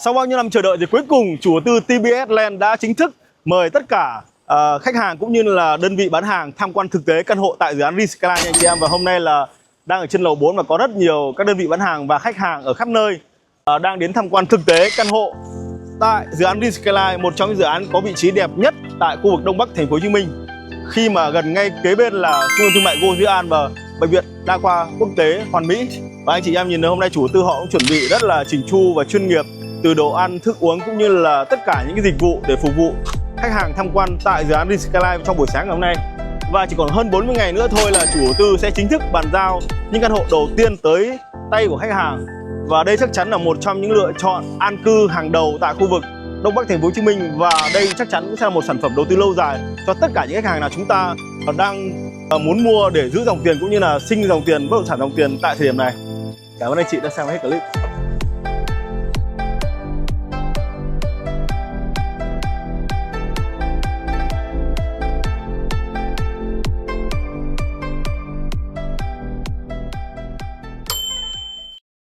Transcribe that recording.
Sau bao nhiêu năm chờ đợi thì cuối cùng chủ đầu tư TBS Land đã chính thức mời tất cả khách hàng cũng như là đơn vị bán hàng tham quan thực tế căn hộ tại dự án Rinsky nha anh chị em. Và hôm nay là đang ở trên lầu 4 và có rất nhiều các đơn vị bán hàng và khách hàng ở khắp nơi đang đến tham quan thực tế căn hộ tại dự án Rinsky, một trong những dự án có vị trí đẹp nhất tại khu vực Đông Bắc thành phố Hồ Chí Minh. Khi mà gần ngay kế bên là trung tâm thương mại Go Di An và bệnh viện đa khoa quốc tế Hoàn Mỹ. Và anh chị em nhìn thấy hôm nay chủ đầu tư họ cũng chuẩn bị rất là chỉnh chu và chuyên nghiệp, từ đồ ăn, thức uống cũng như là tất cả những cái dịch vụ để phục vụ khách hàng tham quan tại dự án Rinsky trong buổi sáng ngày hôm nay. Và chỉ còn hơn 40 ngày nữa thôi là chủ đầu tư sẽ chính thức bàn giao những căn hộ đầu tiên tới tay của khách hàng. Và đây chắc chắn là một trong những lựa chọn an cư hàng đầu tại khu vực Đông Bắc thành phố Hồ Chí Minh, và đây chắc chắn cũng sẽ là một sản phẩm đầu tư lâu dài cho tất cả những khách hàng nào chúng ta đang muốn mua để giữ dòng tiền cũng như là sinh dòng tiền, bất động sản dòng tiền tại thời điểm này. Cảm ơn anh chị đã xem hết clip.